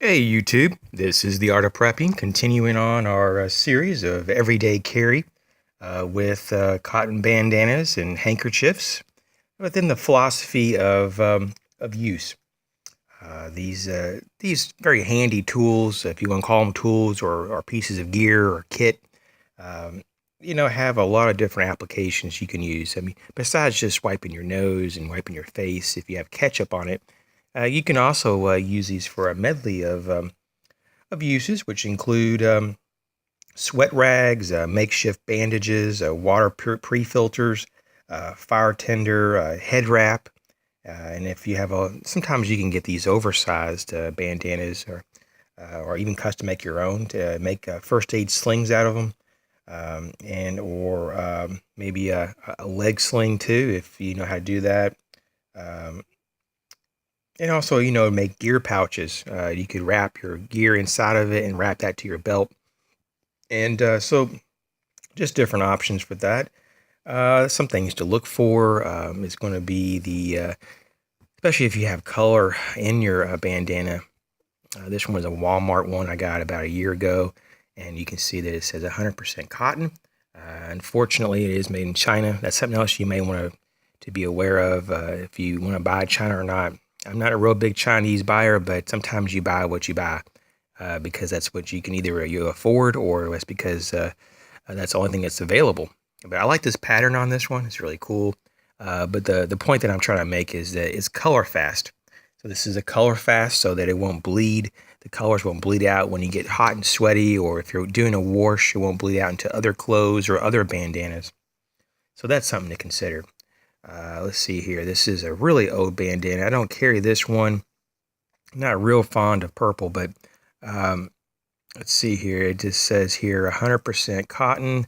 Hey YouTube, this is the Art of Prepping, continuing on our series of everyday carry with cotton bandanas and handkerchiefs within the philosophy of use. These very handy tools, if you want to call them tools or pieces of gear or kit, um, have a lot of different applications you can use. I mean, besides just wiping your nose and wiping your face, if you have ketchup on it, you can also use these for a medley of uses, which include sweat rags, makeshift bandages, water pre-filters, fire tender, head wrap. And if you have sometimes you can get these oversized bandanas or even custom make your own to make first aid slings out of them. Or maybe a leg sling too, if you know how to do that. Um, and also, make gear pouches. You could wrap your gear inside of it and wrap that to your belt. And so just different options for that. Some things to look for is going to be especially if you have color in your bandana. This one was a Walmart one I got about a year ago, and you can see that it says 100% cotton. Unfortunately, it is made in China. That's something else you may want to be aware of if you want to buy China or not. I'm not a real big Chinese buyer, but sometimes you buy what you buy because that's what you can either you afford or it's because that's the only thing that's available. But I like this pattern on this one. It's really cool. But the point that I'm trying to make is that it's color fast. So this is a color fast so that it won't bleed. The colors won't bleed out when you get hot and sweaty, or if you're doing a wash, it won't bleed out into other clothes or other bandanas. So that's something to consider. Let's see here. This is a really old bandana. I don't carry this one. I'm not real fond of purple, but let's see here. It just says here 100% cotton,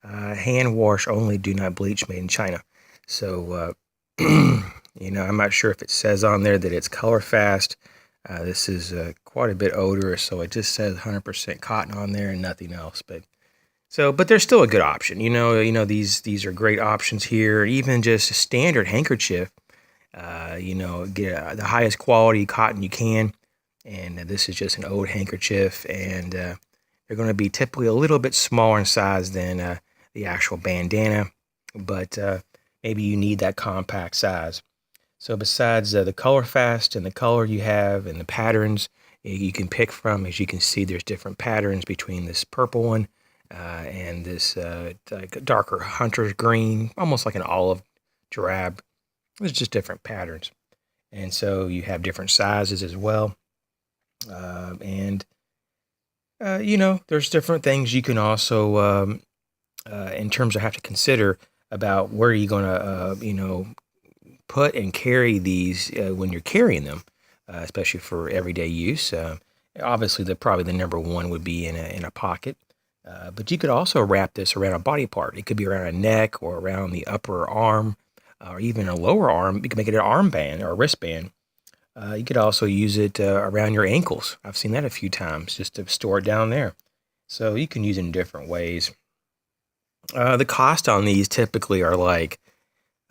hand wash only, do not bleach, made in China. So, I'm not sure if it says on there that it's color fast. This is quite a bit older, so it just says 100% cotton on there and nothing else. But they're still a good option. These are great options here. Even just a standard handkerchief. Get the highest quality cotton you can. And this is just an old handkerchief, and they're going to be typically a little bit smaller in size than the actual bandana, but maybe you need that compact size. So besides the color fast and the color you have and the patterns you can pick from, as you can see, there's different patterns between this purple one and this like darker hunter's green, almost like an olive drab. There's just different patterns. And so you have different sizes as well. There's different things you can also, in terms of have to consider about where you're going to, put and carry these when you're carrying them, especially for everyday use. Obviously, probably the number one would be in a pocket. But you could also wrap this around a body part. It could be around a neck or around the upper arm or even a lower arm. You can make it an armband or a wristband. You could also use it around your ankles. I've seen that a few times just to store it down there. So you can use it in different ways. The cost on these typically are like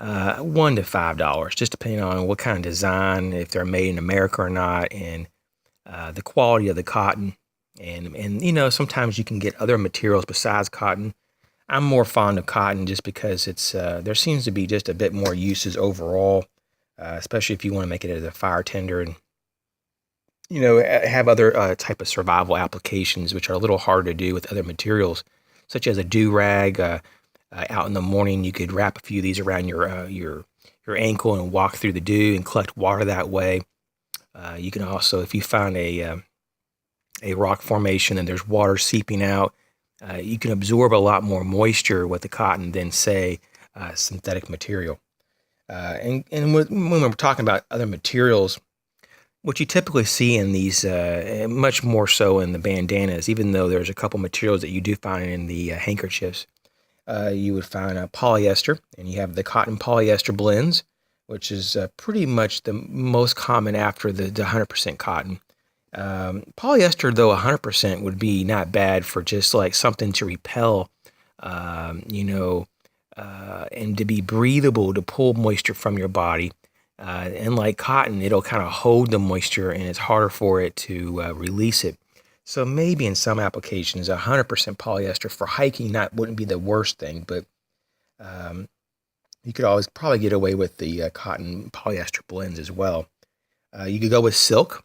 $1 to $5, just depending on what kind of design, if they're made in America or not, and the quality of the cotton. And sometimes you can get other materials besides cotton. I'm more fond of cotton just because it's there seems to be just a bit more uses overall. Especially if you want to make it as a fire tender and have other type of survival applications, which are a little harder to do with other materials, such as a do-rag. Out in the morning, you could wrap a few of these around your ankle and walk through the dew and collect water that way. You can also, if you find a rock formation and there's water seeping out, you can absorb a lot more moisture with the cotton than, say, synthetic material. And when we're talking about other materials, what you typically see in these, much more so in the bandanas, even though there's a couple materials that you do find in the handkerchiefs, you would find polyester, and you have the cotton polyester blends, which is pretty much the most common after the 100% cotton. Polyester, though 100%, would be not bad for just like something to repel, and to be breathable, to pull moisture from your body. Unlike cotton, it'll kind of hold the moisture and it's harder for it to release it. So maybe in some applications, 100% polyester for hiking wouldn't be the worst thing, but you could always probably get away with the cotton polyester blends as well. You could go with silk.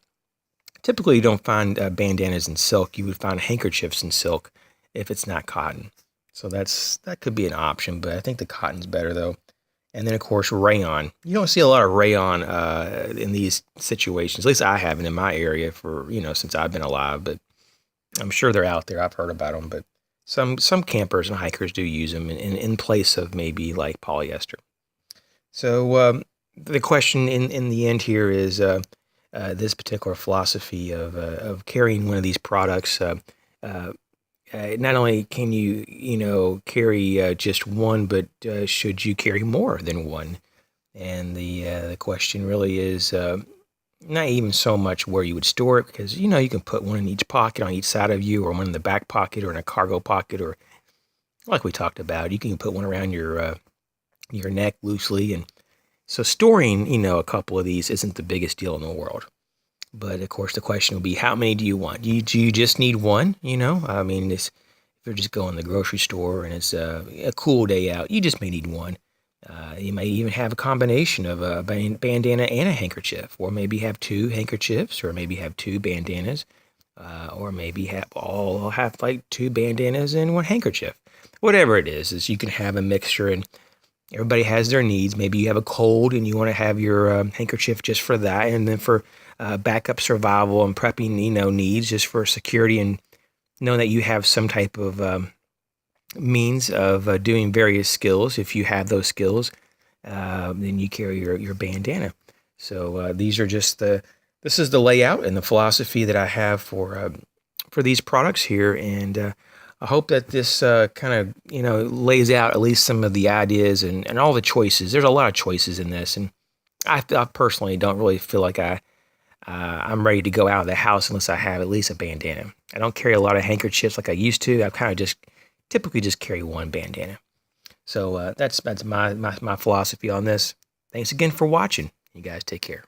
Typically, you don't find bandanas in silk. You would find handkerchiefs in silk if it's not cotton. So that could be an option, but I think the cotton's better though. And then of course rayon. You don't see a lot of rayon in these situations. At least I haven't in my area for since I've been alive. But I'm sure they're out there. I've heard about them. But some campers and hikers do use them in place of maybe like polyester. So the question in the end here is this particular philosophy of carrying one of these products. Not only can you carry just one, but should you carry more than one? And the question really is not even so much where you would store it, because you can put one in each pocket on each side of you, or one in the back pocket, or in a cargo pocket, or like we talked about, you can put one around your neck loosely. And so storing a couple of these isn't the biggest deal in the world. But of course, the question will be, how many do you want? Do you just need one? I mean, if you're just going to the grocery store and it's a cool day out, you just may need one. You may even have a combination of a bandana and a handkerchief, or maybe have two handkerchiefs, or maybe have two bandanas, or maybe have like two bandanas and one handkerchief. Whatever it is you can have a mixture, and everybody has their needs. Maybe you have a cold and you want to have your handkerchief just for that, and then for backup survival and prepping, needs, just for security and knowing that you have some type of means of doing various skills. If you have those skills, then you carry your bandana. So these are just this is the layout and the philosophy that I have for these products here, and I hope that this kind of lays out at least some of the ideas and all the choices. There's a lot of choices in this, and I personally don't really feel like I'm ready to go out of the house unless I have at least a bandana. I don't carry a lot of handkerchiefs like I used to. I kind of typically just carry one bandana. So that's my philosophy on this. Thanks again for watching. You guys take care.